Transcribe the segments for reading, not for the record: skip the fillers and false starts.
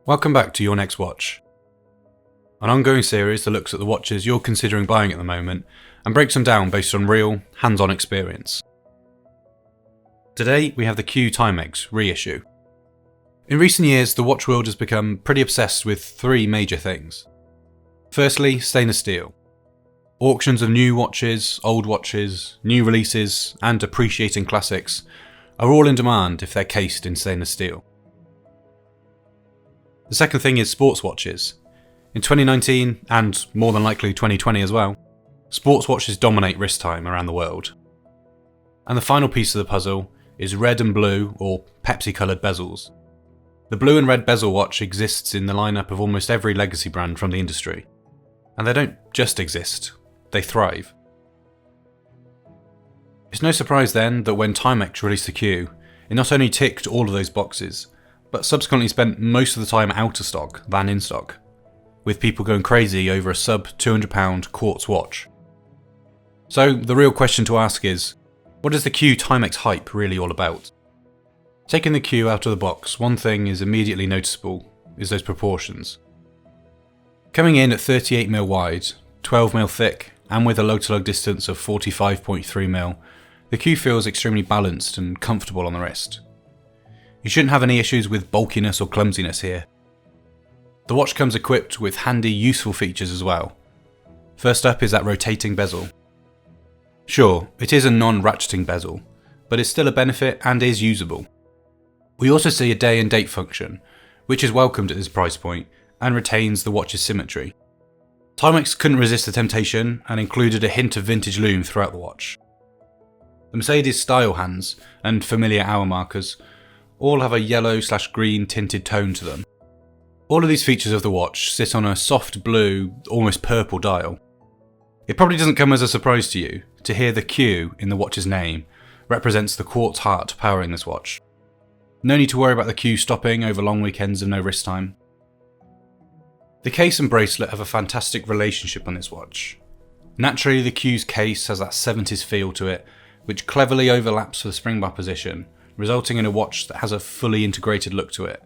Welcome back to Your Next Watch, an ongoing series that looks at the watches you're considering buying at the moment and breaks them down based on real, hands-on experience. Today we have the Q Timex Reissue. In recent years, the watch world has become pretty obsessed with three major things. Firstly, stainless steel. Auctions of new watches, old watches, new releases, and appreciating classics are all in demand if they're cased in stainless steel. The second thing is sports watches. In 2019, and more than likely 2020 as well, sports watches dominate wrist time around the world. And the final piece of the puzzle is red and blue, or Pepsi coloured bezels. The blue and red bezel watch exists in the lineup of almost every legacy brand from the industry. And they don't just exist, they thrive. It's no surprise then that when Timex released the Q, it not only ticked all of those boxes, but subsequently spent most of the time out of stock than in stock, with people going crazy over a sub £200 quartz watch. So the real question to ask is, what is the Q Timex hype really all about? Taking the Q out of the box, one thing is immediately noticeable, is those proportions. Coming in at 38mm wide, 12mm thick, and with a lug-to-lug distance of 45.3mm, the Q feels extremely balanced and comfortable on the wrist. You shouldn't have any issues with bulkiness or clumsiness here. The watch comes equipped with handy, useful features as well. First up is that rotating bezel. Sure, it is a non-ratcheting bezel, but it's still a benefit and is usable. We also see a day and date function, which is welcomed at this price point and retains the watch's symmetry. Timex couldn't resist the temptation and included a hint of vintage lume throughout the watch. The Mercedes style hands and familiar hour markers all have a yellow/green tinted tone to them. All of these features of the watch sit on a soft blue, almost purple dial. It probably doesn't come as a surprise to you to hear the Q in the watch's name represents the quartz heart powering this watch. No need to worry about the Q stopping over long weekends of no wrist time. The case and bracelet have a fantastic relationship on this watch. Naturally, the Q's case has that 70s feel to it, which cleverly overlaps for the spring bar position, resulting in a watch that has a fully integrated look to it.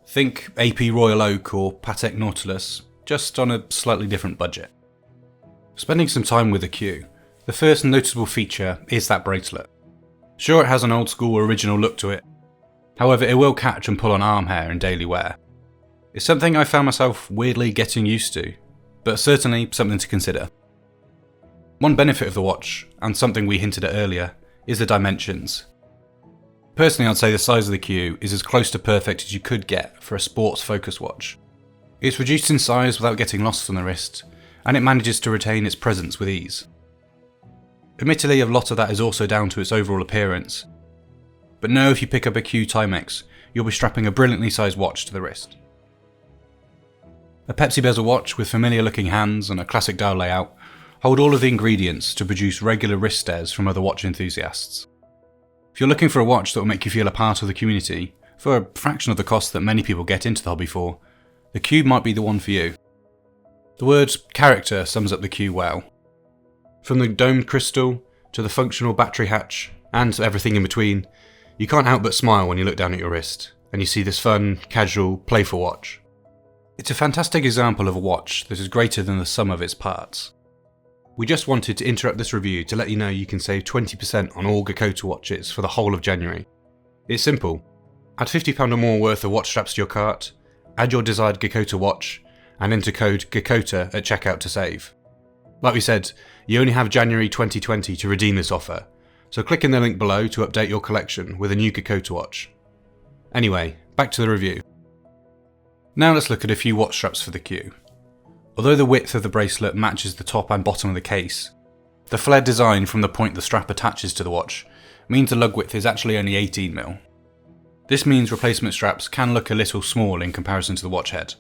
Think AP Royal Oak or Patek Nautilus, just on a slightly different budget. Spending some time with the Q, the first noticeable feature is that bracelet. Sure, it has an old school original look to it, however it will catch and pull on arm hair in daily wear. It's something I found myself weirdly getting used to, but certainly something to consider. One benefit of the watch, and something we hinted at earlier, is the dimensions. Personally, I'd say the size of the Q is as close to perfect as you could get for a sports focus watch. It's reduced in size without getting lost on the wrist, and it manages to retain its presence with ease. Admittedly, a lot of that is also down to its overall appearance, but know if you pick up a Q Timex, you'll be strapping a brilliantly sized watch to the wrist. A Pepsi bezel watch with familiar looking hands and a classic dial layout hold all of the ingredients to produce regular wrist stares from other watch enthusiasts. If you're looking for a watch that will make you feel a part of the community, for a fraction of the cost that many people get into the hobby for, the Q might be the one for you. The word character sums up the Q well. From the domed crystal, to the functional battery hatch, and everything in between, you can't help but smile when you look down at your wrist, and you see this fun, casual, playful watch. It's a fantastic example of a watch that is greater than the sum of its parts. We just wanted to interrupt this review to let you know you can save 20% on all Geckota watches for the whole of January. It's simple. Add £50 or more worth of watch straps to your cart, add your desired Geckota watch, and enter code Geckota at checkout to save. Like we said, you only have January 2020 to redeem this offer, so click in the link below to update your collection with a new Geckota watch. Anyway, back to the review. Now let's look at a few watch straps for the Q. Although the width of the bracelet matches the top and bottom of the case, the flared design from the point the strap attaches to the watch means the lug width is actually only 18mm. This means replacement straps can look a little small in comparison to the watch head.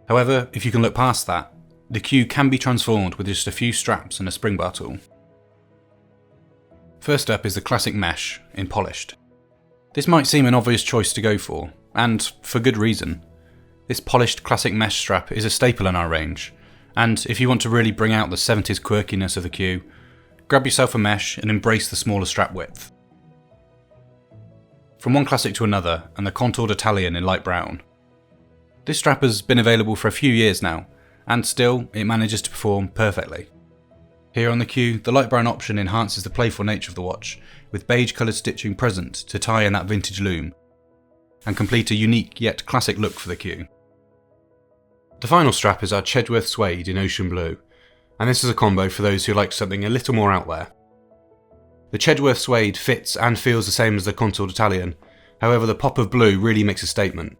However, if you can look past that, the Q can be transformed with just a few straps and a spring bar tool. First up is the classic mesh in polished. This might seem an obvious choice to go for, and for good reason. This polished classic mesh strap is a staple in our range, and if you want to really bring out the 70s quirkiness of the Q, grab yourself a mesh and embrace the smaller strap width. From one classic to another, and the contoured Italian in light brown, This strap has been available for a few years now, and still it manages to perform perfectly. Here on the Q, the light brown option enhances the playful nature of the watch, with beige coloured stitching present to tie in that vintage loom, and complete a unique yet classic look for the Q. The final strap is our Chedworth Suede in ocean blue, and this is a combo for those who like something a little more out there. The Chedworth Suede fits and feels the same as the contoured Italian, however the pop of blue really makes a statement.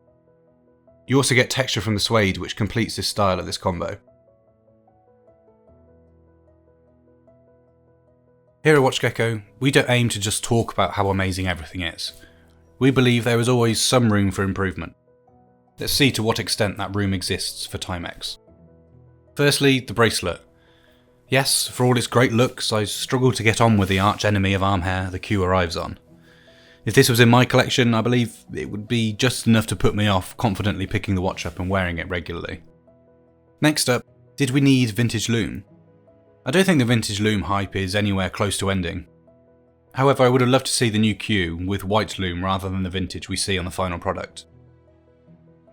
You also get texture from the suede which completes this style of this combo. Here at WatchGecko, we don't aim to just talk about how amazing everything is. We believe there is always some room for improvement. Let's see to what extent that room exists for Timex. Firstly, the bracelet. Yes, for all its great looks, I struggle to get on with the arch enemy of arm hair the Q arrives on. If this was in my collection, I believe it would be just enough to put me off confidently picking the watch up and wearing it regularly. Next up, did we need vintage loom? I don't think the vintage loom hype is anywhere close to ending. However, I would have loved to see the new Q with white loom rather than the vintage we see on the final product.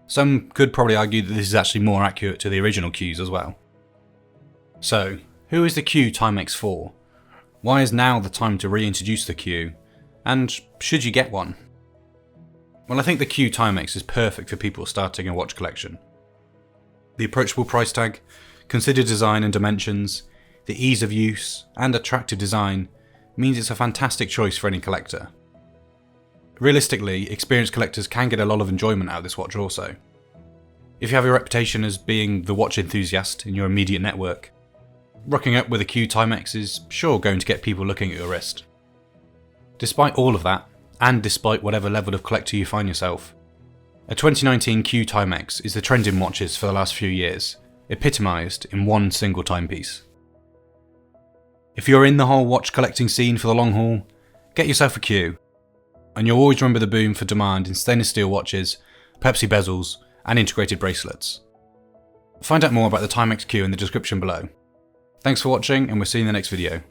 Some could probably argue that this is actually more accurate to the original Qs as well. So, who is the Q Timex for? Why is now the time to reintroduce the Q? And should you get one? Well, I think the Q Timex is perfect for people starting a watch collection. The approachable price tag, considered design and dimensions, the ease of use, and attractive design means it's a fantastic choice for any collector. Realistically, experienced collectors can get a lot of enjoyment out of this watch also. If you have a reputation as being the watch enthusiast in your immediate network, rocking up with a Q Timex is sure going to get people looking at your wrist. Despite all of that, and despite whatever level of collector you find yourself, a 2019 Q Timex is the trend in watches for the last few years, epitomised in one single timepiece. If you're in the whole watch collecting scene for the long haul, get yourself a Q, and you'll always remember the boom for demand in stainless steel watches, Pepsi bezels, and integrated bracelets. Find out more about the Timex Q in the description below. Thanks for watching, and we'll see you in the next video.